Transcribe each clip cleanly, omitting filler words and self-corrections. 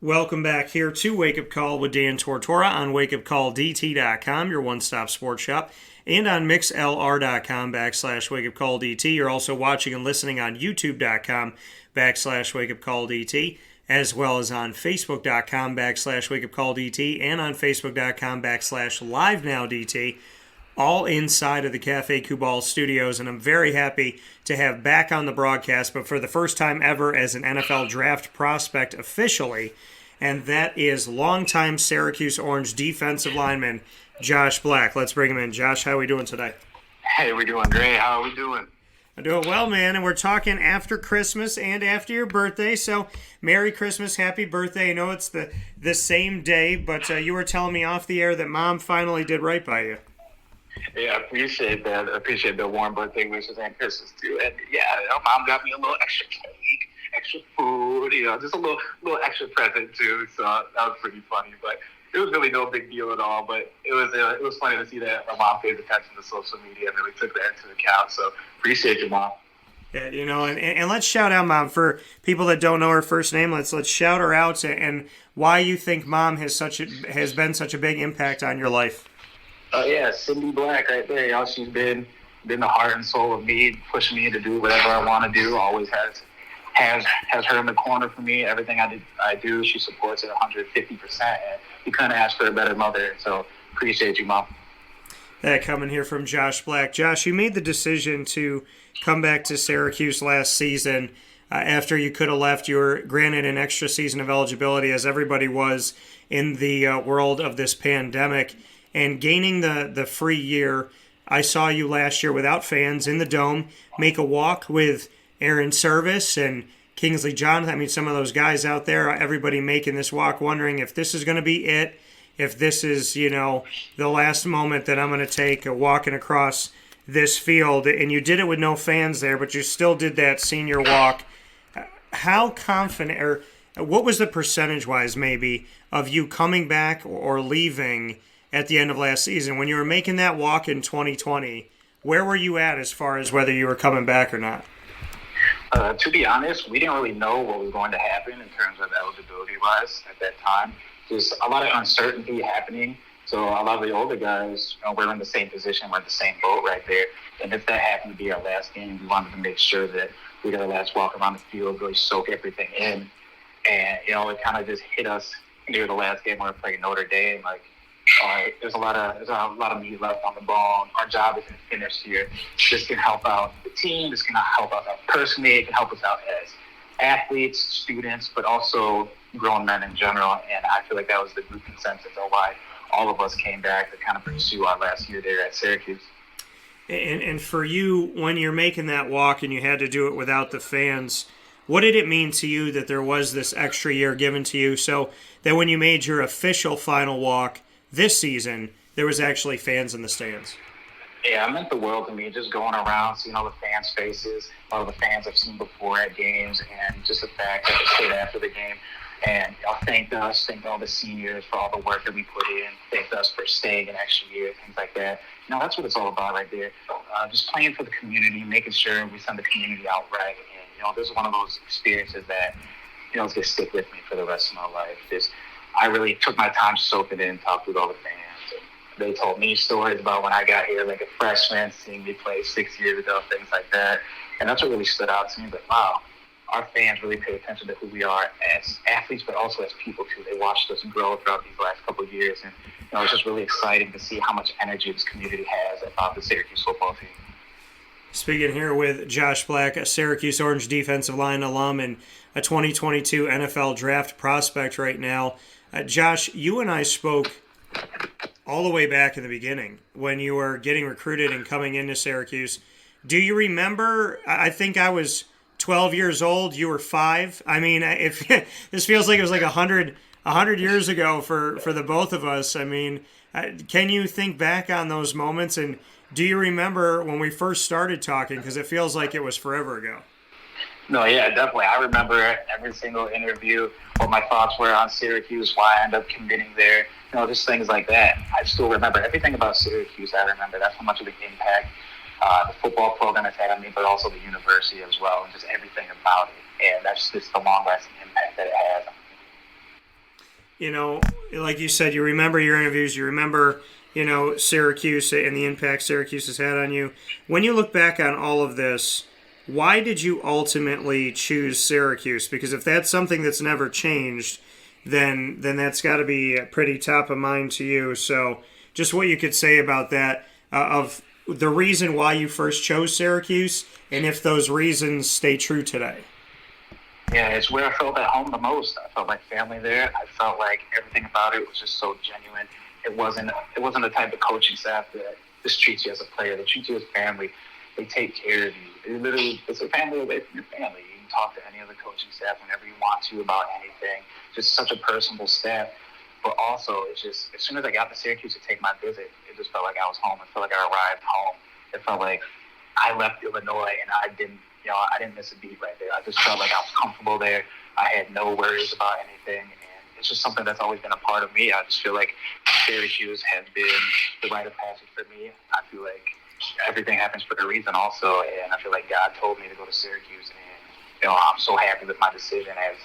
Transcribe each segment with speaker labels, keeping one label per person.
Speaker 1: Welcome back here to Wake Up Call with Dan Tortora on wakeupcalldt.com, your one-stop sports shop, and on mixlr.com/wakeupcalldt. You're also watching and listening on youtube.com/wakeupcalldt, as well as on facebook.com/wakeupcalldt and on facebook.com/livenowdt, all inside of the Cafe Kubal studios. And I'm very happy to have back on the broadcast, but for the first time ever as an NFL draft prospect officially, and that is longtime Syracuse Orange defensive lineman Josh Black. Let's bring him in. Josh, how are we doing today?
Speaker 2: Hey, we're doing great. How are we doing?
Speaker 1: I'm doing well, man, and we're talking after Christmas and after your birthday, so Merry Christmas, Happy Birthday. I know it's the same day, but you were telling me off the air that Mom finally did right by you.
Speaker 2: Yeah, I appreciate that. I appreciate the warm birthday wishes and Christmas too. And yeah, Mom got me a little extra cake, extra food, just a little extra present too. So that was pretty funny. But it was really no big deal at all. But it was funny to see that my mom pays attention to social media and really took that into account. So appreciate you, Mom.
Speaker 1: Yeah, and let's shout out Mom for people that don't know her first name. Let's shout her out and why you think Mom has been such a big impact on your life.
Speaker 2: Yeah, Cindy Black right there. She's been the heart and soul of me, pushing me to do whatever I want to do. Always has her in the corner for me. Everything I do, she supports it 150%. And you couldn't ask for a better mother. So appreciate you, Mom.
Speaker 1: That coming here from Josh Black. Josh, you made the decision to come back to Syracuse last season after you could have left. You were granted an extra season of eligibility, as everybody was in the world of this pandemic. And gaining the free year, I saw you last year without fans in the Dome make a walk with Aaron Service and Kingsley Jonathan. I mean, some of those guys out there, everybody making this walk, wondering if this is going to be it, if this is, the last moment that I'm going to take walking across this field. And you did it with no fans there, but you still did that senior walk. How confident, or what was the percentage-wise maybe of you coming back or leaving at the end of last season? When you were making that walk in 2020, where were you at as far as whether you were coming back or not?
Speaker 2: To be honest, we didn't really know what was going to happen in terms of eligibility-wise at that time. Just a lot of uncertainty happening. So a lot of the older guys, we're in the same position, we're in the same boat right there. And if that happened to be our last game, we wanted to make sure that we got our last walk around the field, really soak everything in. And, it kind of just hit us near the last game when we were playing Notre Dame. There's a lot of meat left on the bone. Our job isn't finished here. This can help out the team. This can help us out personally. It can help us out as athletes, students, but also grown men in general. And I feel like that was the group consensus of why all of us came back to kind of pursue our last year there at Syracuse.
Speaker 1: And for you, when you're making that walk and you had to do it without the fans, what did it mean to you that there was this extra year given to you so that when you made your official final walk this season, there was actually fans in the stands?
Speaker 2: Yeah, it meant the world to me, just going around, seeing all the fans' faces, all the fans I've seen before at games, and just the fact that they stayed after the game. And thanked us, thanked all the seniors for all the work that we put in, thanked us for staying an extra year, things like that. That's what it's all about right there. Just playing for the community, making sure we send the community out right. And, this is one of those experiences that, is going to stick with me for the rest of my life. I really took my time to soak it in, talked with all the fans. And they told me stories about when I got here, like a freshman, seeing me play 6 years ago, things like that. And that's what really stood out to me. But wow, our fans really pay attention to who we are as athletes, but also as people too. They watched us grow throughout these last couple of years. And it's just really exciting to see how much energy this community has about the Syracuse football team.
Speaker 1: Speaking here with Josh Black, a Syracuse Orange defensive line alum and a 2022 NFL draft prospect right now. Josh, you and I spoke all the way back in the beginning when you were getting recruited and coming into Syracuse. Do you remember? I think I was 12 years old. You were 5. I mean, if this feels like it was like 100 years ago for the both of us. I mean, can you think back on those moments, and do you remember when we first started talking? Because it feels like it was forever ago.
Speaker 2: No, yeah, definitely. I remember every single interview, what my thoughts were on Syracuse, why I ended up committing there, just things like that. I still remember everything about Syracuse. I remember that's how much of an impact the football program has had on me, but also the university as well, and just everything about it. And that's just the long-lasting impact that it has on me.
Speaker 1: like you said, you remember your interviews, you remember, Syracuse and the impact Syracuse has had on you. When you look back on all of this, why did you ultimately choose Syracuse? Because if that's something that's never changed, then that's got to be pretty top of mind to you. So just what you could say about that, of the reason why you first chose Syracuse, and if those reasons stay true today.
Speaker 2: Yeah, it's where I felt at home the most. I felt like family there. I felt like everything about it was just so genuine. It wasn't the type of coaching staff that just treats you as a player. They treat you as family. They take care of you. It's a family away from your family. You can talk to any other coaching staff whenever you want to about anything. Just such a personable staff. But also, it's just, as soon as I got to Syracuse to take my visit, it just felt like I was home. It felt like I arrived home. It felt like I left Illinois and I didn't miss a beat right there. I just felt like I was comfortable there. I had no worries about anything. And it's just something that's always been a part of me. I just feel like Syracuse has been the rite of passage for me. I feel like everything happens for a reason also. And I feel like God told me to go to Syracuse. And, I'm so happy with my decision as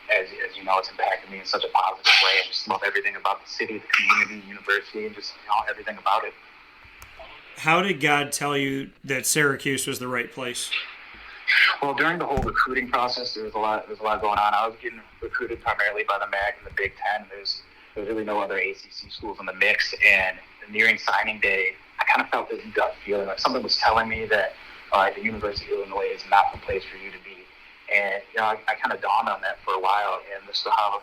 Speaker 2: it's impacted me in such a positive way. I just love everything about the city, the community, the university, and just, everything about it.
Speaker 1: How did God tell you that Syracuse was the right place?
Speaker 2: Well, during the whole recruiting process, there was a lot going on. I was getting recruited primarily by the MAC and the Big Ten. There's really no other ACC schools in the mix. And nearing signing day, I kind of felt this gut feeling, like something was telling me that the University of Illinois is not the place for you to be. And, I kind of dawned on that for a while. And this is how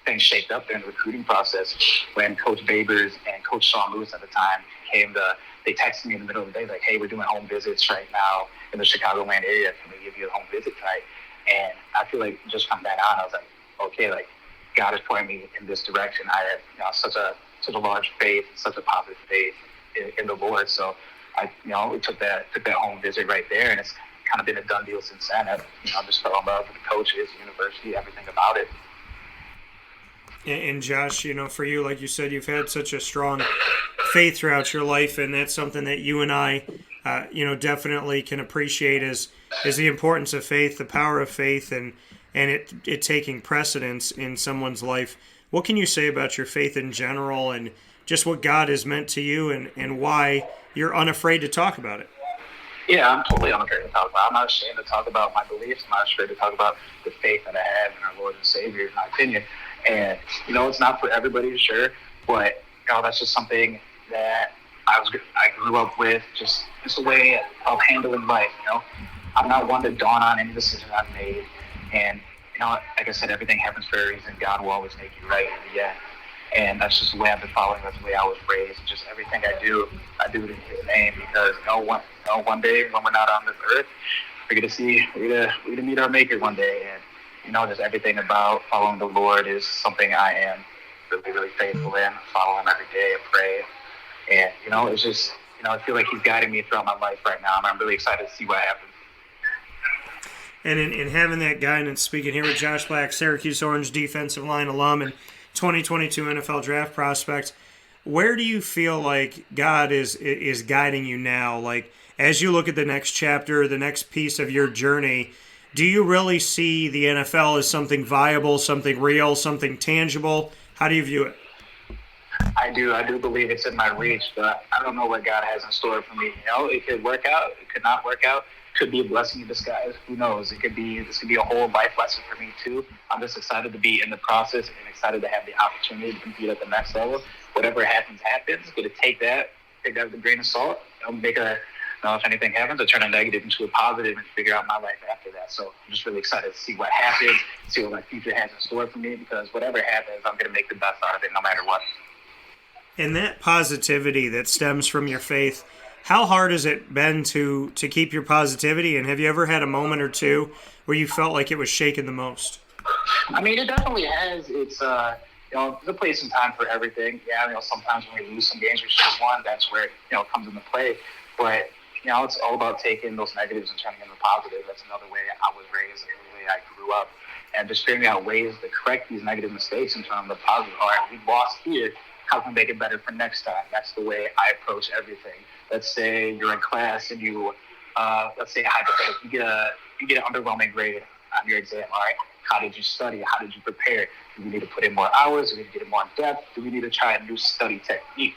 Speaker 2: things shaped up during the recruiting process when Coach Babers and Coach Sean Lewis at the time they texted me in the middle of the day like, hey, we're doing home visits right now in the Chicagoland area. Can we give you a home visit tonight? And I feel like just from that on, I was like, okay, like God is pointing me in this direction. I have such a large faith, such a positive faith in the Lord. So we took that home visit right there, and it's kind of been a done deal since then. I just fell in love with the coaches, the university, everything about it.
Speaker 1: And Josh, for you, like you said, you've had such a strong faith throughout your life, and that's something that you and I, definitely can appreciate is the importance of faith, the power of faith, and it taking precedence in someone's life. What can you say about your faith in general, and just what God has meant to you, and why you're unafraid to talk about it?
Speaker 2: Yeah, I'm totally unafraid to talk about it. I'm not ashamed to talk about my beliefs. I'm not afraid to talk about the faith that I have in our Lord and Savior, in my opinion. And, it's not for everybody, sure, but, that's just something that I grew up with, just a way of handling life, I'm not one to dawn on any decision I've made. And, like I said, everything happens for a reason. God will always make you right in the end. And that's just the way I've been following. That's the way I was raised. Just everything I do it in His name, because one day when we're not on this earth, we're gonna meet our Maker one day. And just everything about following the Lord is something I am really, really faithful in. Follow Him every day and pray. And it's just I feel like He's guiding me throughout my life right now, and I'm really excited to see what happens.
Speaker 1: And in having that guidance, speaking here with Josh Black, Syracuse Orange defensive line alum and 2022 NFL draft prospect, where do you feel like God is guiding you now? Like, as you look at the next chapter, the next piece of your journey, do you really see the NFL as something viable, something real, something tangible? How do you view it?
Speaker 2: I do believe it's in my reach, but I don't know what God has in store for me. It could work out, it could not work out. Could be a blessing in disguise. Who knows? This could be a whole life lesson for me too. I'm just excited to be in the process and excited to have the opportunity to compete at the next level. Whatever happens. Going to take that with a grain of salt. If anything happens, I turn a negative into a positive and figure out my life after that. So I'm just really excited to see what happens, see what my future has in store for me, because whatever happens, I'm going to make the best out of it no matter what.
Speaker 1: And that positivity that stems from your faith, how hard has it been to keep your positivity? And have you ever had a moment or two where you felt like it was shaken the most?
Speaker 2: I mean, it definitely has. It's there's a place and time for everything. Yeah, sometimes when we lose some games we should have won, that's where it comes into play. But it's all about taking those negatives and turning them into positive. That's another way I was raised, another way I grew up, and just figuring out ways to correct these negative mistakes and turn them into positive. All right, we lost here. How can we make it better for next time? That's the way I approach everything. Let's say you're in class and let's say hypothetically, you get an underwhelming grade on your exam. All right, How did you study? How did you prepare? Do we need to put in more hours? Do we need to get in more in depth? Do we need to try a new study technique?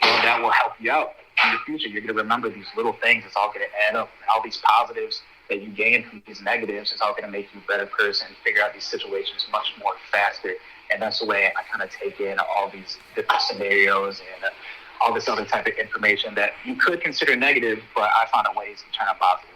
Speaker 2: That will help you out in the future. You're going to remember these little things. It's all going to add up. And all these positives that you gain from these negatives is all going to make you a better person, figure out these situations much more faster. And that's the way I kind of take in all these different scenarios and all this other type of information that you could consider negative, but I found a ways to turn it positive.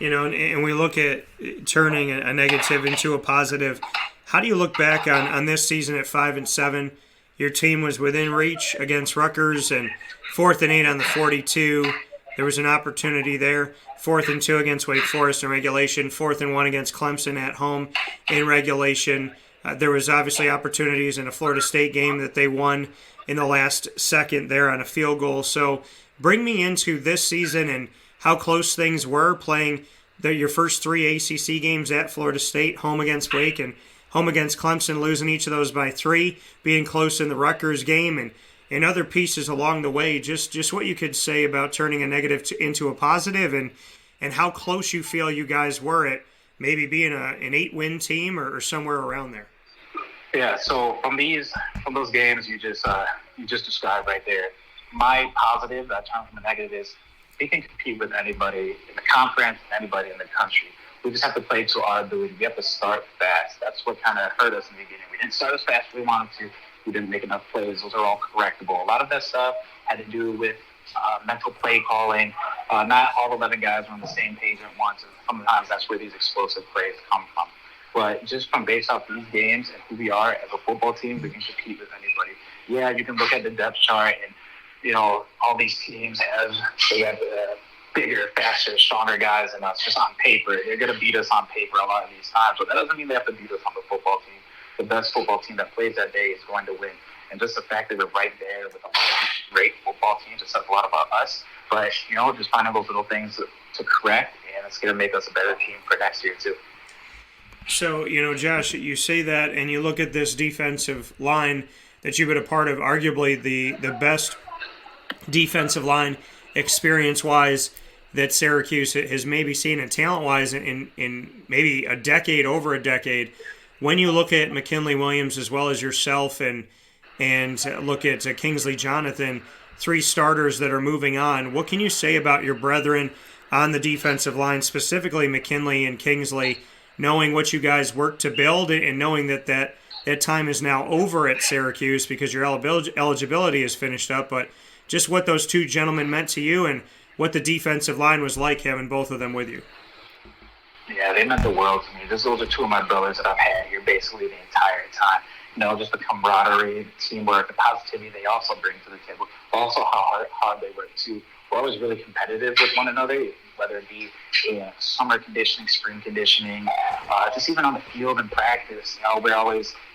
Speaker 1: And we look at turning a negative into a positive. How do you look back on this season at 5-7? Your team was within reach against Rutgers, and 4th and 8 on the 42. There was an opportunity there. 4th and 2 against Wake Forest in regulation. 4th and 1 against Clemson at home in regulation. There was obviously opportunities in a Florida State game that they won in the last second there on a field goal. So bring me into this season and how close things were playing your first 3 ACC games at Florida State, home against Wake and home against Clemson, losing each of those by 3, being close in the Rutgers game, and other pieces along the way. Just what you could say about turning a negative into a positive, and how close you feel you guys were at maybe being an 8-win team or somewhere around there.
Speaker 2: Yeah, so from those games you just described right there, my positive that turned from the negative is we can compete with anybody in the conference and anybody in the country. We just have to play to our ability. We have to start fast. That's what kind of hurt us in the beginning. We didn't start as fast as we wanted to. We didn't make enough plays. Those are all correctable. A lot of that stuff had to do with mental play calling. Not all 11 guys were on the same page at once. And sometimes that's where these explosive plays come from. But just from based off these games and who we are as a football team, we can compete with anybody. Yeah, you can look at the depth chart and, all these teams they have bigger, faster, stronger guys than us just on paper. They're going to beat us on paper a lot of these times, but that doesn't mean they have to beat us on the football team. The best football team that plays that day is going to win. And just the fact that we're right there with a lot of great football teams, it says a lot about us. But, just finding those little things to correct, and it's going to make us a better team for next year, too.
Speaker 1: So, Josh, you say that, and you look at this defensive line that you've been a part of, arguably the best defensive line experience-wise that Syracuse has maybe seen, and talent-wise in maybe over a decade. When you look at McKinley Williams as well as yourself and look at Kingsley Jonathan, 3 starters that are moving on, what can you say about your brethren on the defensive line, specifically McKinley and Kingsley, knowing what you guys worked to build and knowing that time is now over at Syracuse because your eligibility is finished up, but just what those 2 gentlemen meant to you and what the defensive line was like having both of them with you.
Speaker 2: Yeah, they meant the world to me. Those are 2 of my brothers that I've had here basically the entire time. Just the camaraderie, the teamwork, the positivity they also bring to the table. Also how hard they work too. We're always really competitive with one another, whether it be summer conditioning, spring conditioning, just even on the field and practice.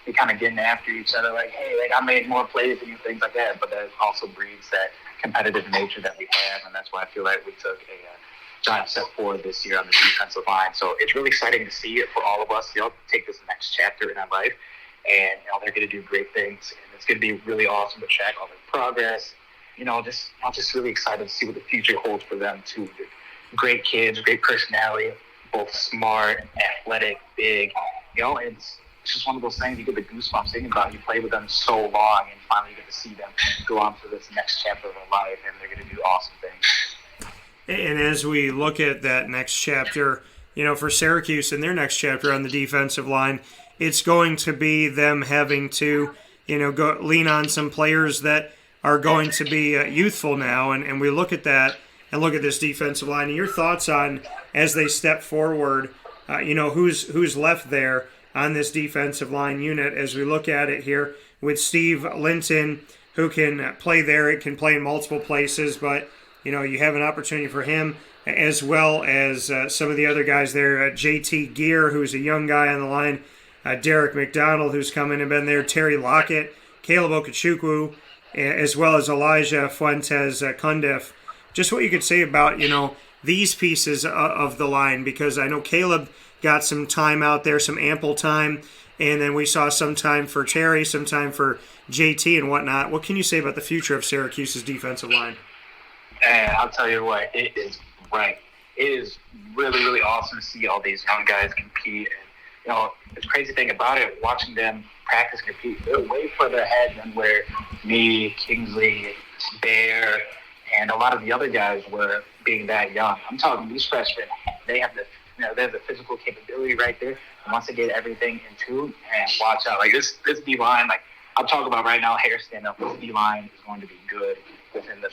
Speaker 2: We kind of getting after each other, like, hey, I made more plays than you, things like that. But that also breeds that competitive nature that we have, and that's why I feel like we took a giant step forward this year on the defensive line. So it's really exciting to see it for all of us. Take this next chapter in our life, and they're going to do great things, and it's going to be really awesome to track all their progress. I'm just really excited to see what the future holds for them too. They're great kids, great personality, both smart, athletic, big. It's just one of those things you get the goosebumps thinking about. You play with them so long, and finally you get to see them go on to this next chapter of their life, and they're going to do awesome things.
Speaker 1: And as we look at that next chapter, for Syracuse and their next chapter on the defensive line, it's going to be them having to, go lean on some players that are going to be youthful now, and we look at that and look at this defensive line. And your thoughts on, as they step forward, who's left there on this defensive line unit as we look at it here with Steve Linton, who can play there. It can play in multiple places, but, you have an opportunity for him, as well as some of the other guys there. JT Gear, who's a young guy on the line. Derek McDonald, who's come in and been there. Terry Lockett, Caleb Okechukwu, as well as Elijah Fuentes Cundiff. Just what you could say about, these pieces of the line, because I know Caleb got some time out there, some ample time, and then we saw some time for Terry, some time for JT and whatnot. What can you say about the future of Syracuse's defensive line?
Speaker 2: And I'll tell you what, it is right. It is really, really awesome to see all these young guys compete and the crazy thing about it, watching them practice and compete, they're way further ahead than where me, Kingsley, Bear, and a lot of the other guys were being that young. I'm talking these freshmen, they have the physical capability right there. And once they get everything in tune, and watch out, like this D-line, like I'm talking about right now, hair stand up, this D-line is going to be good within the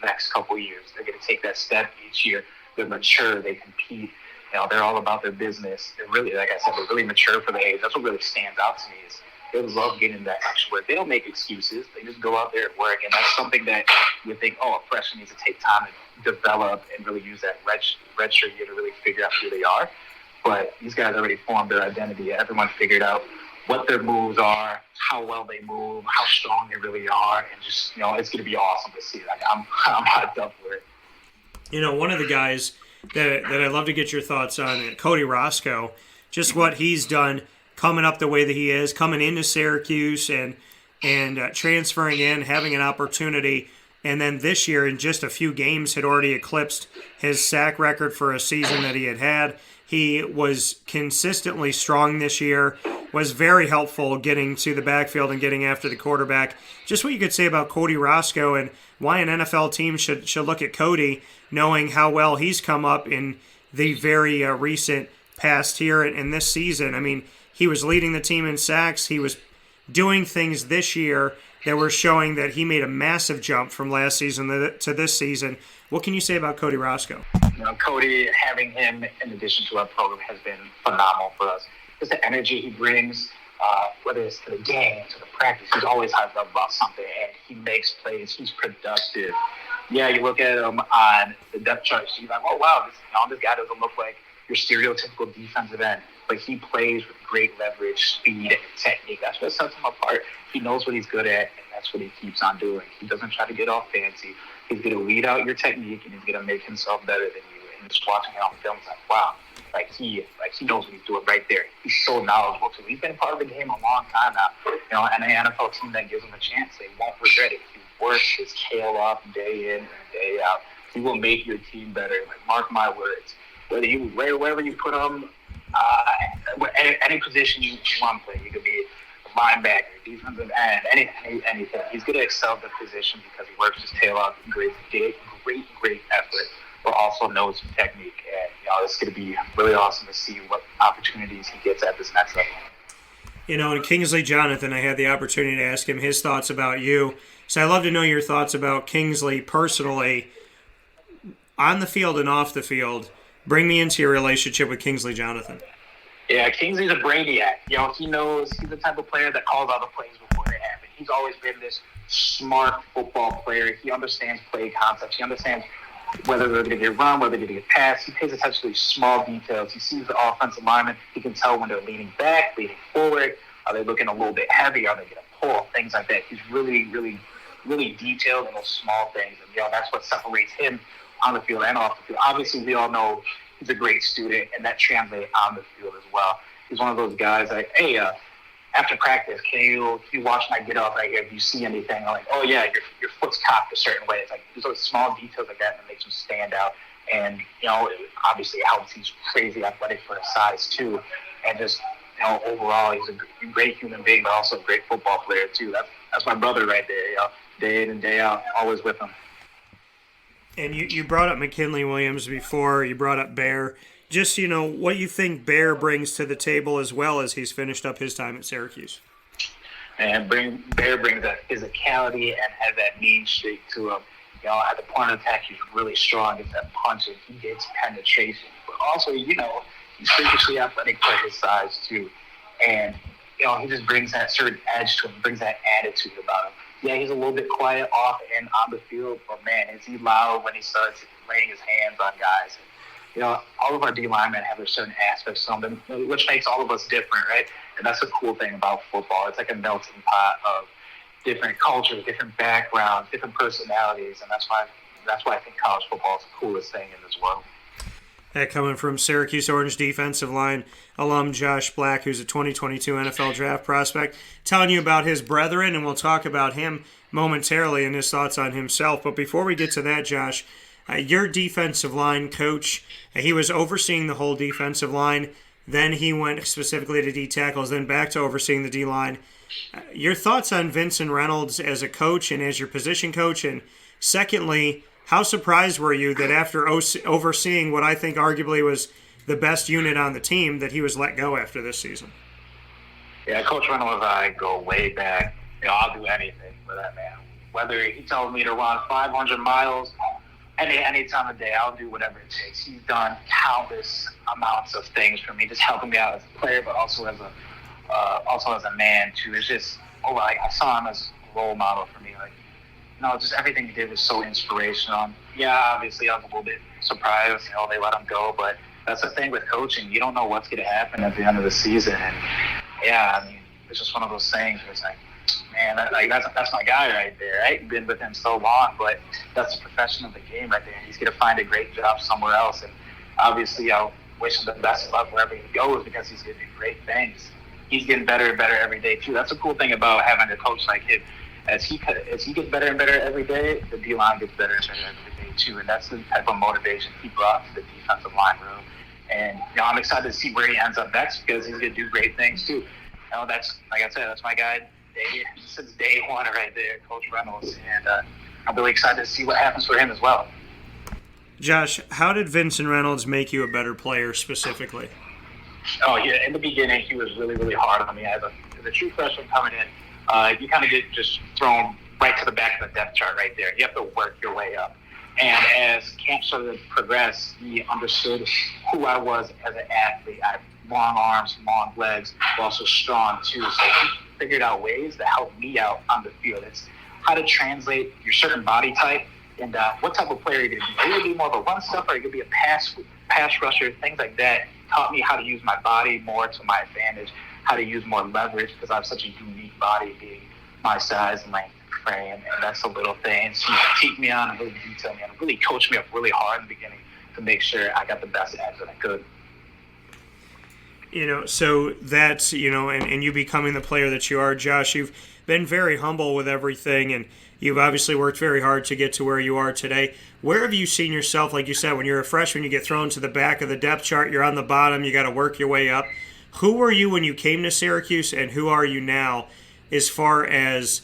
Speaker 2: next couple of years. They're going to take that step each year. They're mature, they compete. They're all about their business. They're really, like I said, they're really mature for the age. That's what really stands out to me is they love getting that extra work. They don't make excuses. They just go out there and work. And that's something that you think, a freshman needs to take time to develop and really use that redshirt year to really figure out who they are. But these guys already formed their identity. Everyone figured out what their moves are, how well they move, how strong they really are. And just, it's going to be awesome to see. Like, I'm hyped up for it.
Speaker 1: One of the guys that I'd love to get your thoughts on, Cody Roscoe, just what he's done coming up the way that he is, coming into Syracuse and transferring in, having an opportunity, and then this year in just a few games had already eclipsed his sack record for a season that he had. He was consistently strong this year, was very helpful getting to the backfield and getting after the quarterback. Just what you could say about Cody Roscoe and why an NFL team should look at Cody, knowing how well he's come up in the very recent past here and this season. I mean, he was leading the team in sacks. He was doing things this year that were showing that he made a massive jump from last season to this season. What can you say about Cody Roscoe?
Speaker 2: Cody, having him in addition to our program has been phenomenal for us. Just the energy he brings, whether it's to the game, to the practice, he's always hyped up about something, and he makes plays. He's productive. Yeah, you look at him on the depth chart, you're like, oh, wow, this guy doesn't look like your stereotypical defensive end. But he plays with great leverage, speed, and technique. That's what sets him apart. He knows what he's good at, and that's what he keeps on doing. He doesn't try to get all fancy. He's going to weed out your technique, and he's going to make himself better than you. And just watching it on film, it's like, wow, he knows what he's doing right there. He's so knowledgeable, too. He's been part of the game a long time now. And an NFL team that gives him a chance, they won't regret it. He works his tail off day in and day out. He will make your team better. Like, mark my words. Wherever you put him, any position you want to play, you could be a linebacker, defensive end, anything. He's going to excel at the position because he works his tail off. Great effort, but also knows technique. And it's going to be really awesome to see what opportunities he gets at this next level.
Speaker 1: And Kingsley Jonathan, I had the opportunity to ask him his thoughts about you. So I'd love to know your thoughts about Kingsley personally, on the field and off the field. Bring me into your relationship with Kingsley Jonathan.
Speaker 2: Yeah, Kingsley's a brainiac. He knows he's the type of player that calls out the plays before they happen. He's always been this smart football player. He understands play concepts. He understands whether they're going to get run, whether they're going to get passed. He pays attention to these small details. He sees the offensive lineman. He can tell when they're leaning back, leaning forward. Are they looking a little bit heavy? Are they going to pull? Things like that. He's really, really, really detailed in those small things. And, that's what separates him on the field and off the field. Obviously, we all know he's a great student, and that translates on the field as well. He's one of those guys like, hey, after practice, can you watch my get up right here? Do you see anything? I'm like, oh, yeah, your foot's cocked a certain way. It's like there's those small details like that makes him stand out. And, obviously it helps. He's crazy athletic for his size, too. And just, overall, he's a great human being, but also a great football player, too. That's my brother right there, day in and day out, always with him.
Speaker 1: And you brought up McKinley Williams before. You brought up Bear. Just, what you think Bear brings to the table as well as he's finished up his time at Syracuse.
Speaker 2: And Bear brings that physicality and has that mean streak to him. At the point of attack, he's really strong. Gets that punch and he gets penetration. But also, he's freakishly athletic for his size, too. And, he just brings that certain edge to him, brings that attitude about him. Yeah, he's a little bit quiet off and on the field, but, man, is he loud when he starts laying his hands on guys. And, all of our D linemen have a certain aspects to them, which makes all of us different, right? And that's the cool thing about football. It's like a melting pot of different cultures, different backgrounds, different personalities, and that's why I think college football is the coolest thing in this world.
Speaker 1: That coming from Syracuse Orange defensive line alum Josh Black, who's a 2022 NFL draft prospect, telling you about his brethren, and we'll talk about him momentarily and his thoughts on himself. But before we get to that, Josh, your defensive line coach, he was overseeing the whole defensive line Then he went specifically to D tackles, then back to overseeing the D line. Your thoughts on Vincent Reynolds as a coach and as your position coach? And secondly, how surprised were you that after overseeing what I think arguably was the best unit on the team, that he was let go after this season?
Speaker 2: Yeah, Coach Reynolds and I go way back. I'll do anything for that man. Whether he tells me to run 500 miles any time of day, I'll do whatever it takes. He's done countless amounts of things for me, just helping me out as a player, but also as a man too. It's just, I saw him as a role model for me. Just everything he did was so inspirational. Yeah, obviously I was a little bit surprised, they let him go, but that's the thing with coaching. You don't know what's going to happen at the end of the season. And yeah, it's just one of those things where it's like, man, that's my guy right there. I've been with him so long, but that's the profession of the game right there. And he's going to find a great job somewhere else. And obviously, I'll wish him the best of luck wherever he goes because he's going to do great things. He's getting better and better every day, too. That's the cool thing about having a coach like him. As he gets better and better every day, the D-line gets better and better every day, too. And that's the type of motivation he brought to the defensive line room. And I'm excited to see where he ends up next because he's going to do great things, too. That's, like I said, that's my guy since day one right there, Coach Reynolds. And I'm really excited to see what happens for him as well.
Speaker 1: Josh, how did Vincent Reynolds make you a better player specifically?
Speaker 2: Oh, yeah, in the beginning, he was really, really hard on me. As a true freshman coming in, you kind of get just thrown right to the back of the depth chart right there. You have to work your way up. And as camp started to progress, he understood who I was as an athlete. I have long arms, long legs, but also strong too. So he figured out ways to help me out on the field. It's how to translate your certain body type and what type of player you're going to be. Are you going to be more of a run stuffer? Are you going to be a pass rusher? Things like that taught me how to use my body more to my advantage, how to use more leverage because I have such a unique body being my size and length frame, and that's the little things he teach me on and really detail me on and really coach me up really hard in the beginning to make sure I got the best abs that I could.
Speaker 1: So that's, and you becoming the player that you are, Josh, you've been very humble with everything, and you've obviously worked very hard to get to where you are today. Where have you seen yourself, like you said, when you're a freshman, you get thrown to the back of the depth chart, you're on the bottom, you got to work your way up. Who were you when you came to Syracuse, and who are you now as far as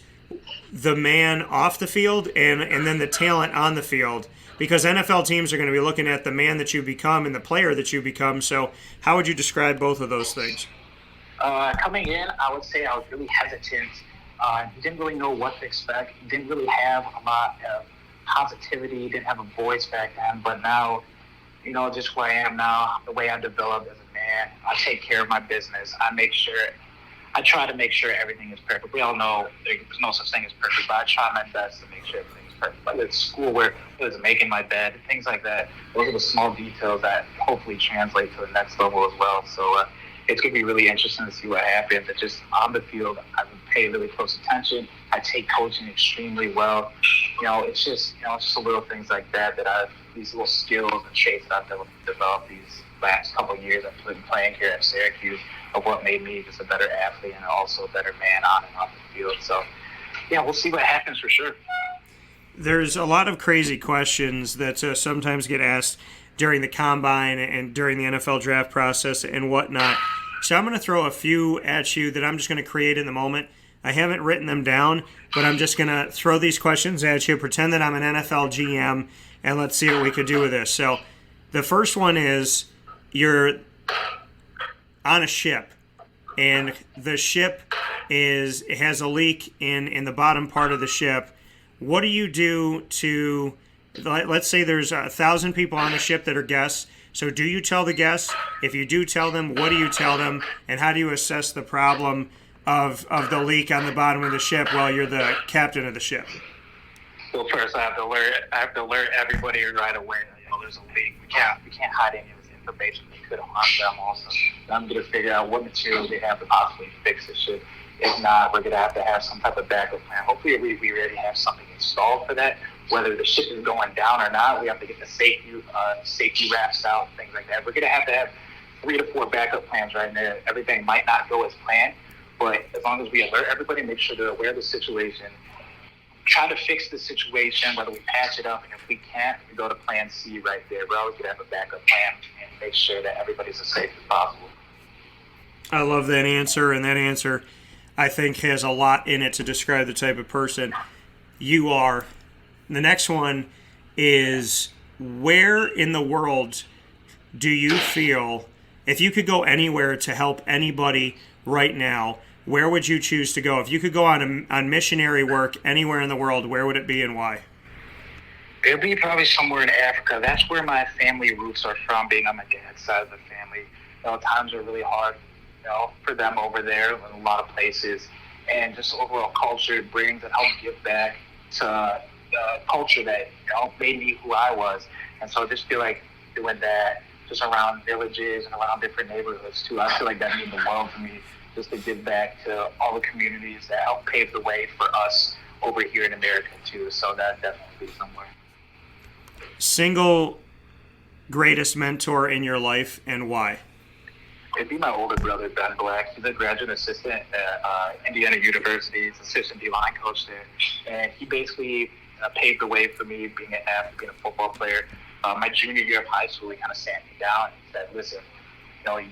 Speaker 1: the man off the field and then the talent on the field? Because NFL teams are going to be looking at the man that you become and the player that you become. So how would you describe both of those things?
Speaker 2: Coming in, I would say I was really hesitant. Didn't really know what to expect. Didn't really have a lot of positivity. Didn't have a voice back then. But now, just where I am now, the way I developed as a man, I take care of my business. I try to make sure everything is perfect. We all know there's no such thing as perfect, but I try my best to make sure everything is perfect. Whether it's schoolwork, whether it's making my bed, things like that. Those are the small details that hopefully translate to the next level as well. So it's going to be really interesting to see what happens. It's just on the field, I pay really close attention. I take coaching extremely well. It's just a little things like that these little skills and traits that I've developed these last couple of years I've been playing here at Syracuse of what made me just a better athlete and also a better man on and off the field. So, yeah, we'll see what happens for sure.
Speaker 1: There's a lot of crazy questions that sometimes get asked during the combine and during the NFL draft process and whatnot. So I'm going to throw a few at you that I'm just going to create in the moment. I haven't written them down, but I'm just going to throw these questions at you, pretend that I'm an NFL GM, and let's see what we could do with this. So the first one is you're on a ship, and the ship has a leak in the bottom part of the ship. What do you do to, let's say there's 1,000 people on the ship that are guests. So do you tell the guests? If you do tell them, what do you tell them? And how do you assess the problem of the leak on the bottom of the ship while you're the captain of the ship?
Speaker 2: Well, first I have to alert everybody right away. There's a leak. We can't hide any of this information that could harm them also. I'm going to figure out what materials they have to possibly fix this ship. If not, we're going to have some type of backup plan. Hopefully we already have something installed for that. Whether the ship is going down or not, we have to get the safety rafts out, things like that. We're going to have 3 to 4 backup plans right there. Everything might not go as planned, but as long as we alert everybody, make sure they're aware of the situation, try to fix the situation, whether we patch it up, and if we can't, we go to plan C right there. We're always going to have a backup plan and make sure that everybody's as safe as possible.
Speaker 1: I love that answer, and that answer, I think, has a lot in it to describe the type of person you are. The next one is, where in the world do you feel, if you could go anywhere to help anybody right now, where would you choose to go? If you could go on missionary work anywhere in the world, where would it be and why?
Speaker 2: It would be probably somewhere in Africa. That's where my family roots are from, being on my dad's side of the family. Times are really hard, for them over there in a lot of places. And just overall culture it brings and helps give back to the culture that, made me who I was. And so I just feel like doing that just around villages and around different neighborhoods too. I feel like that means the world to me, just to give back to all the communities that help pave the way for us over here in America too. So that definitely be somewhere.
Speaker 1: Single greatest mentor in your life and why?
Speaker 2: It'd be my older brother, Ben Black. He's a graduate assistant at Indiana University. He's assistant D-line coach there. And he basically paved the way for me being an athlete, being a football player. My junior year of high school, he kind of sat me down and said, listen,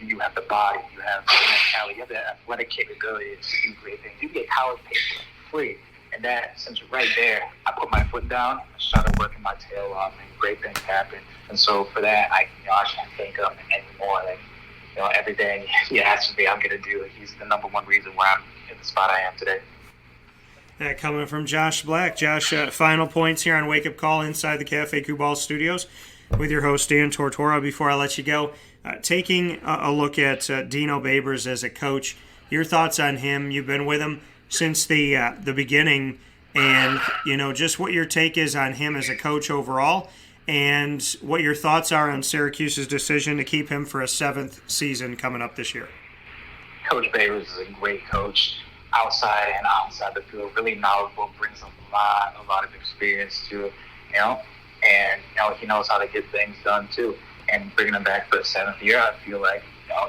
Speaker 2: you have the body, you have the mentality, you have the athletic capability to do great things. You can get college paid for free. And that, since right there, I put my foot down, I started working my tail off, and great things happened. And so for that, I can't thank him anymore. Every day he asks me, I'm going to do it. He's the number one reason why I'm in the spot I am today.
Speaker 1: That coming from Josh Black. Josh, final points here on Wake Up Call inside the Cafe Kubal studios with your host, Dan Tortora. Before I let you go, taking a look at Dino Babers as a coach, your thoughts on him. You've been with him since the beginning, and just what your take is on him as a coach overall, and what your thoughts are on Syracuse's decision to keep him for a 7th season coming up this year.
Speaker 2: Coach Babers is a great coach, outside and outside the field, really knowledgeable, brings a lot of experience to it, and he knows how to get things done too. And bringing him back for the 7th year, I feel like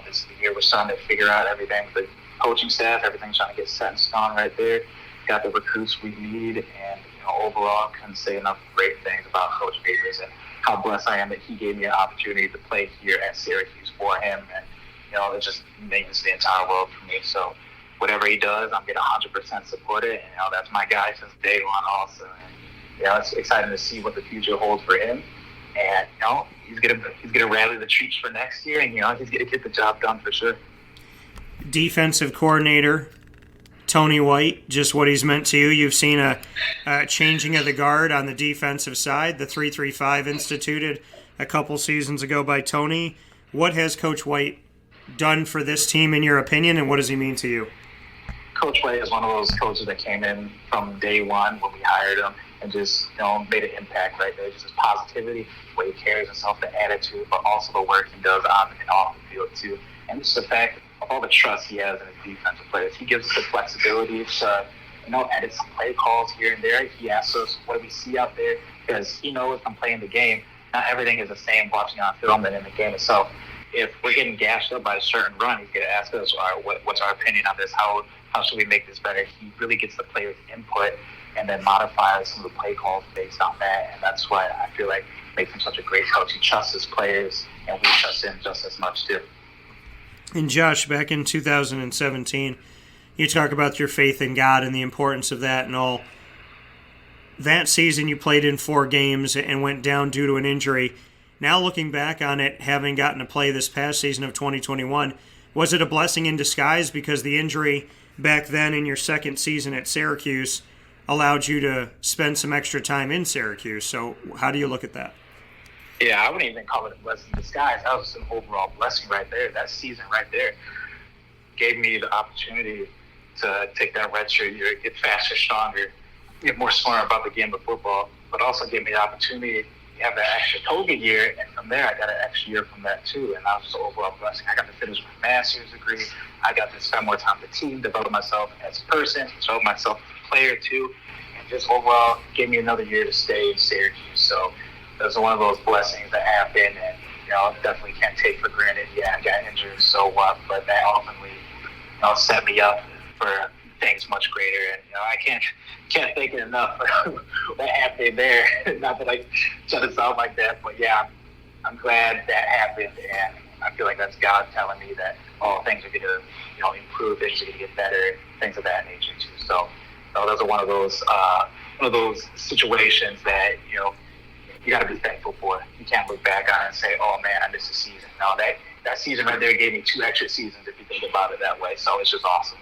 Speaker 2: this is the year we're starting to figure out everything. The coaching staff, everything's trying to get set in stone right there. Got the recruits we need, and overall, couldn't say enough great things about Coach Babers and how blessed I am that he gave me an opportunity to play here at Syracuse for him, and it just means the entire world for me. So whatever he does, I'm going to 100% support it, and that's my guy since day one also. And it's exciting to see what the future holds for him. And he's gonna rally the troops for next year, and he's gonna get the job done for sure.
Speaker 1: Defensive coordinator Tony White, just what he's meant to you. You've seen a changing of the guard on the defensive side, the 3-3-5 instituted a couple seasons ago by Tony. What has Coach White done for this team, in your opinion, and what does he mean to you?
Speaker 2: Coach White is one of those coaches that came in from day one when we hired him and just made an impact right there. Just his positivity, the way he carries himself, the attitude, but also the work he does on and off the field too. And just the fact of all the trust he has in his defensive players. He gives us the flexibility to edit some play calls here and there. He asks us, what do we see out there? Because he knows I'm playing the game. Not everything is the same watching on film and in the game itself. If we're getting gashed up by a certain run, he's going to ask us, all right, what's our opinion on this? How should we make this better? He really gets the players' input and then modifies some of the play calls based on that. And that's why I feel like makes him such a great coach. He trusts his players, and we trust him just as much too.
Speaker 1: And Josh, back in 2017, you talk about your faith in God and the importance of that and all. That season you played in 4 games and went down due to an injury. Now looking back on it, having gotten to play this past season of 2021, was it a blessing in disguise because the injury back then in your 2nd season at Syracuse allowed you to spend some extra time in Syracuse? So how do you look at that?
Speaker 2: Yeah, I wouldn't even call it a blessing in disguise. That was an overall blessing right there. That season right there gave me the opportunity to take that redshirt year, get faster, stronger, get more smart about the game of football, but also gave me the opportunity to have that extra COVID year. And from there, I got an extra year from that too. And that was just an overall blessing. I got to finish my master's degree. I got to spend more time with the team, develop myself as a person, develop myself as a player too, and just overall gave me another year to stay in Syracuse. So it was one of those blessings that happened, and definitely can't take for granted. Yeah, I got injured, so what? But that ultimately, set me up for things much greater. And I can't thank it enough for what happened there. Not that I try to sound like that, but yeah, I'm glad that happened, and I feel like that's God telling me that, things are going to, improve, things are going to get better, things of that nature too. So those are one of those situations that, you got to be thankful for. You can't look back on it and say, oh man, I missed a season. No, that season right there gave me 2 extra seasons if you think about it that way. So it's just awesome.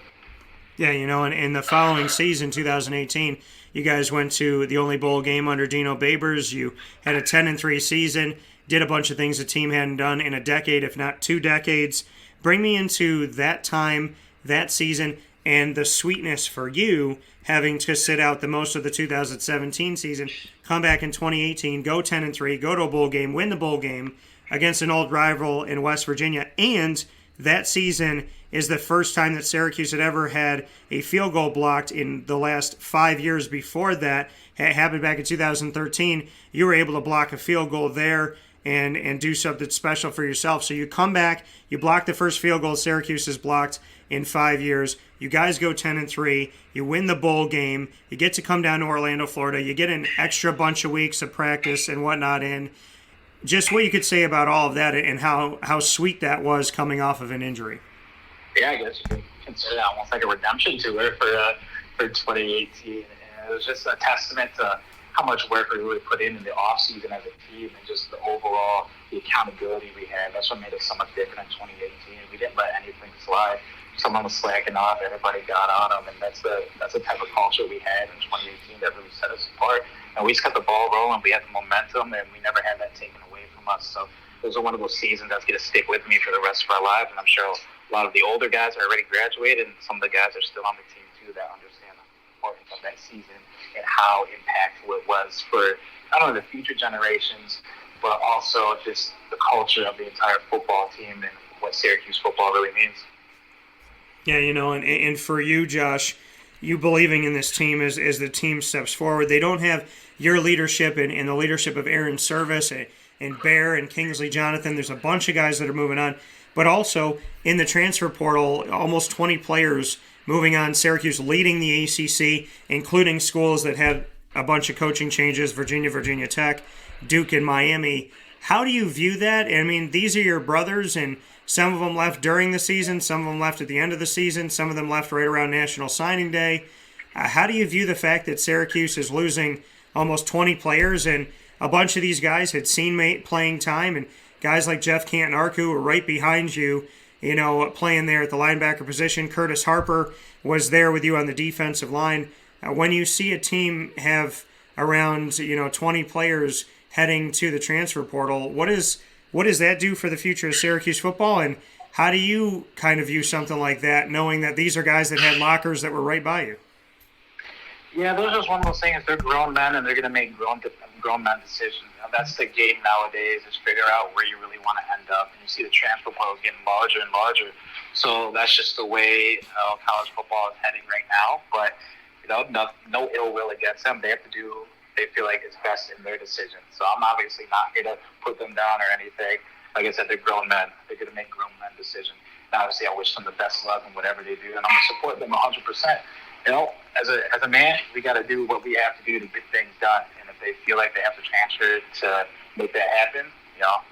Speaker 1: Yeah, and in the following season, 2018, you guys went to the only bowl game under Dino Babers. You had a 10-3 season, did a bunch of things the team hadn't done in a decade, if not 2 decades. Bring me into that time, that season, and the sweetness for you having to sit out the most of the 2017 season, come back in 2018, go 10-3, go to a bowl game, win the bowl game against an old rival in West Virginia, and that season is the first time that Syracuse had ever had a field goal blocked in the last 5 years before that. It happened back in 2013. You were able to block a field goal there and do something special for yourself. So you come back, you block the first field goal Syracuse has blocked in 5 years. You guys go 10-3. You win the bowl game. You get to come down to Orlando, Florida. You get an extra bunch of weeks of practice and whatnot in. Just what you could say about all of that and how sweet that was coming off of an injury.
Speaker 2: Yeah, I guess you could consider that almost like a redemption tour for 2018. And it was just a testament to how much work we really put in the offseason as a team and just the accountability we had. That's what made us so much different in 2018. We didn't let anything slide. Someone was slacking off, everybody got on them, and that's the type of culture we had in 2018 that really set us apart. And we just kept the ball rolling. We had the momentum, and we never had that taken away from us. So those are one of those seasons that's going to stick with me for the rest of our lives. And I'm sure a lot of the older guys are already graduated, and some of the guys are still on the team too that understand the importance of that season and how impactful it was for not only the future generations, but also just the culture of the entire football team and what Syracuse football really means.
Speaker 1: Yeah, and for you, Josh, you believing in this team as the team steps forward. They don't have your leadership and the leadership of Aaron Service and Bear and Kingsley Jonathan. There's a bunch of guys that are moving on. But also, in the transfer portal, almost 20 players moving on. Syracuse leading the ACC, including schools that had a bunch of coaching changes, Virginia Tech, Duke, and Miami. How do you view that? I mean, these are your brothers, and some of them left during the season, some of them left at the end of the season, some of them left right around National Signing Day. How do you view the fact that Syracuse is losing almost 20 players, and a bunch of these guys had seen playing time, and guys like Jeff Canton-Arku were right behind you, playing there at the linebacker position. Curtis Harper was there with you on the defensive line. When you see a team have around 20 players heading to the transfer portal, what does that do for the future of Syracuse football, and how do you kind of view something like that, knowing that these are guys that had lockers that were right by you?
Speaker 2: Yeah, those are just one of those things. They're grown men, and they're going to make grown men decisions. That's the game nowadays, is figure out where you really want to end up. And you see the transfer portal getting larger and larger. So that's just the way college football is heading right now. But no ill will against them. They have to do they feel like it's best in their decision. So I'm obviously not going to put them down or anything. Like I said, they're grown men. They're going to make grown men decisions. And obviously, I wish them the best luck in whatever they do, and I'm going to support them 100%. As a man, we got to do what we have to do to get things done. And if they feel like they have to transfer to make that happen,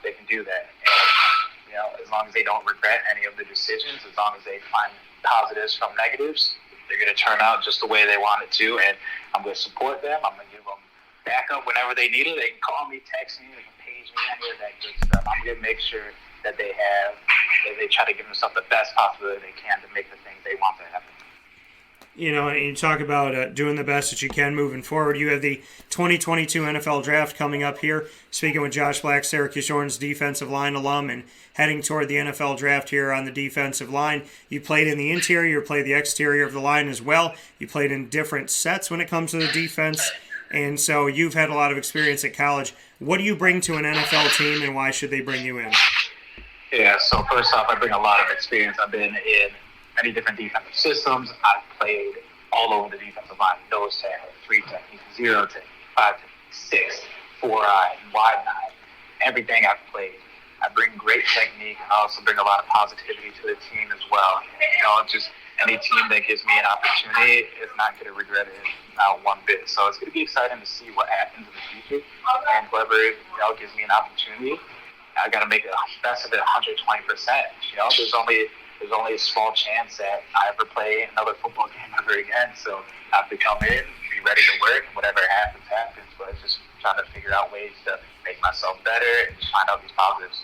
Speaker 2: they can do that. And, as long as they don't regret any of the decisions, as long as they find positives from negatives, they're going to turn out just the way they want it to. And I'm going to support them. I'm going to give them backup whenever they need it. They can call me, text me, they can page me, any of that good stuff. I'm going to make sure that they try to give themselves the best possibility they can to make the things they want to happen.
Speaker 1: And you talk about doing the best that you can moving forward. You have the 2022 NFL Draft coming up here. Speaking with Josh Black, Syracuse Orange defensive line alum, and heading toward the NFL Draft here on the defensive line. You played in the interior, you played the exterior of the line as well. You played in different sets when it comes to the defense, and so you've had a lot of experience at college. What do you bring to an NFL team, and why should they bring you in?
Speaker 2: Yeah, so first off, I bring a lot of experience. I've been in many different defensive systems. I've played all over the defensive line. Nose tackle, 3 technique, 0 technique, 5 technique, 6, 4-eye, wide 9. Everything I've played. I bring great technique. I also bring a lot of positivity to the team as well. Just any team that gives me an opportunity is not going to regret it, not one bit. So it's going to be exciting to see what happens in the future. And whoever gives me an opportunity, I got to make the best of it 120%. There's only a small chance that I ever play another football game ever again. So I have to come in, be ready to work, and whatever happens, happens. But it's just trying to figure out ways to make myself better and just find out these positives.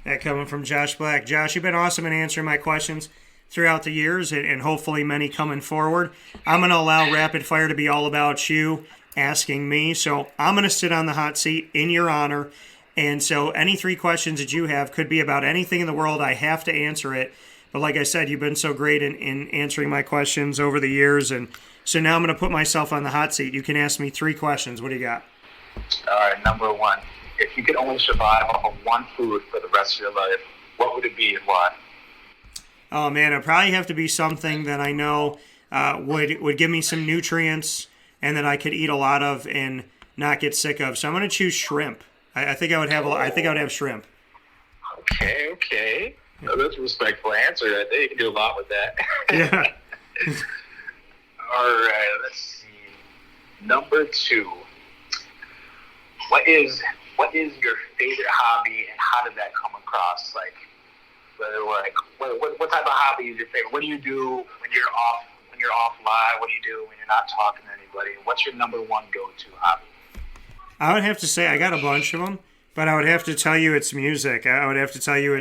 Speaker 1: That coming from Josh Black. Josh, you've been awesome in answering my questions throughout the years, and hopefully many coming forward. I'm going to allow Rapid Fire to be all about you asking me. So I'm going to sit on the hot seat in your honor. And so any 3 questions that you have could be about anything in the world. I have to answer it. But like I said, you've been so great in answering my questions over the years. And so now I'm going to put myself on the hot seat. You can ask me 3 questions. What do you got?
Speaker 2: All right, number 1. If you could only survive off of one food for the rest of your life, what would it be and why?
Speaker 1: Oh, man, it'd probably have to be something that I know would give me some nutrients and that I could eat a lot of and not get sick of. So I'm going to choose shrimp. I think I would have shrimp.
Speaker 2: Okay. No, that's a respectful answer. I think you can do a lot with that.
Speaker 1: Yeah.
Speaker 2: All right, let's see. Number 2. What is your favorite hobby, and how did that come across? Like, what type of hobby is your favorite? What do you do when you're offline? What do you do when you're not talking to anybody? What's your number 1 go-to hobby?
Speaker 1: I would have to say I got a bunch of them, but I would have to tell you it's music. I would have to tell you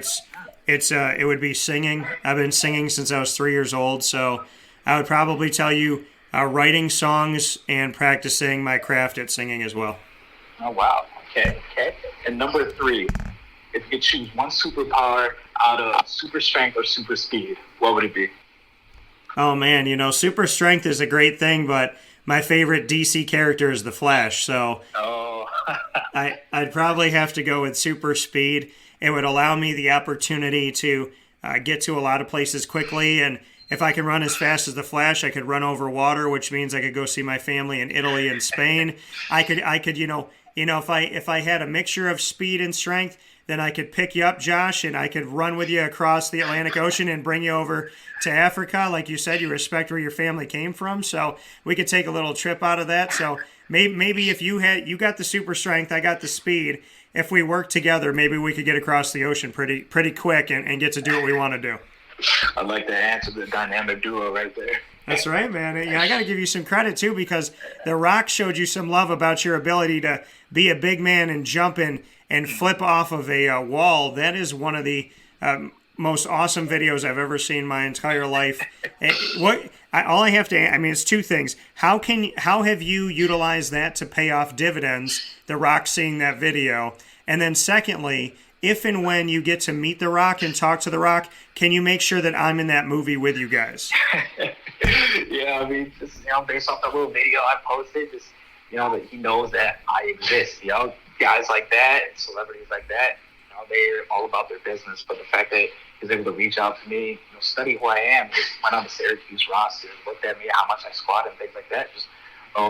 Speaker 1: it would be singing. I've been singing since I was 3 years old, so I would probably tell you writing songs and practicing my craft at singing as well.
Speaker 2: Oh, wow. Okay. And number 3, if you could choose one superpower out of super strength or super speed, what would it be?
Speaker 1: Oh, man, super strength is a great thing, but my favorite DC character is the Flash, so I'd probably have to go with super speed. It would allow me the opportunity to get to a lot of places quickly, and if I can run as fast as the Flash, I could run over water, which means I could go see my family in Italy and Spain. I could, if I had a mixture of speed and strength, then I could pick you up, Josh, and I could run with you across the Atlantic Ocean and bring you over to Africa. Like you said, you respect where your family came from, so we could take a little trip out of that. So maybe if you got the super strength, I got the speed. If we work together, maybe we could get across the ocean pretty quick and get to do what we want to do.
Speaker 2: I'd like to answer the dynamic duo right there.
Speaker 1: That's right, man. Yeah, I got to give you some credit, too, because The Rock showed you some love about your ability to be a big man and jump in and flip off of a wall. That is one of the most awesome videos I've ever seen in my entire life. It's 2 things. How have you utilized that to pay off dividends, The Rock seeing that video? And then secondly, if and when you get to meet The Rock and talk to The Rock, can you make sure that I'm in that movie with you guys?
Speaker 2: Yeah, just, based off the little video I posted, just, that he knows that I exist. Guys like that and celebrities like that, they're all about their business. But the fact that he's able to reach out to me, study who I am, just went on the Syracuse roster, looked at me, how much I squat and things like that, just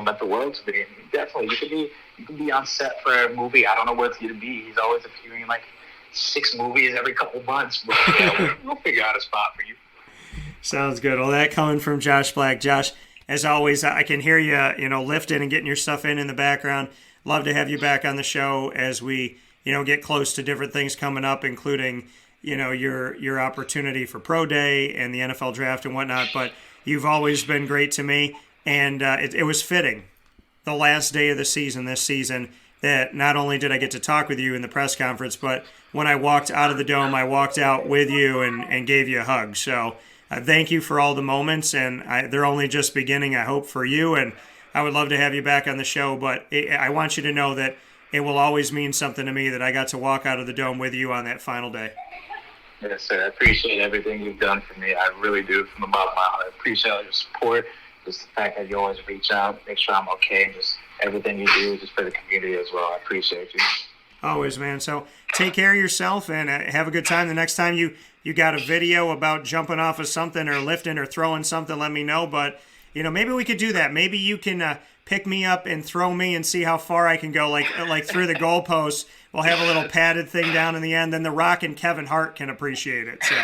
Speaker 2: meant the world to me. And definitely, you can be on set for a movie. I don't know where it's going to be. He's always appearing in like 6 movies every couple months. But yeah, we'll figure out a spot for you.
Speaker 1: Sounds good. Well, that coming from Josh Black. Josh, as always, I can hear you, lifting and getting your stuff in the background. Love to have you back on the show as we, get close to different things coming up, including, your opportunity for Pro Day and the NFL Draft and whatnot. But you've always been great to me, and it was fitting, the last day of the season this season, that not only did I get to talk with you in the press conference, but when I walked out of the dome, I walked out with you and gave you a hug. So thank you for all the moments, and they're only just beginning, I hope, for you. And I would love to have you back on the show, but I want you to know that it will always mean something to me that I got to walk out of the dome with you on that final day.
Speaker 2: Yes, sir. I appreciate everything you've done for me. I really do, from the bottom of my heart. I appreciate all your support, just the fact that you always reach out, make sure I'm okay, and just everything you do just for the community as well. I appreciate you.
Speaker 1: Always, man. So take care of yourself and have a good time. The next time you got a video about jumping off of something or lifting or throwing something, let me know. But maybe we could do that. Maybe you can pick me up and throw me and see how far I can go, like through the goalposts. We'll have a little padded thing down in the end. Then The Rock and Kevin Hart can appreciate it. So.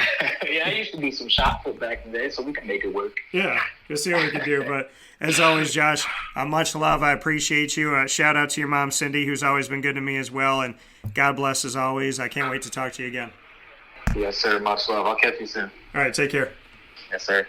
Speaker 2: Yeah, I used to be some shot put back in the day, so we can make it work.
Speaker 1: Yeah, we'll see what we can do. But as always, Josh, much love. I appreciate you. Shout out to your mom, Cindy, who's always been good to me as well. And God bless as always. I can't wait to talk to you again.
Speaker 2: Yes, sir. Much love. I'll catch you soon.
Speaker 1: All right, take care.
Speaker 2: Yes, sir.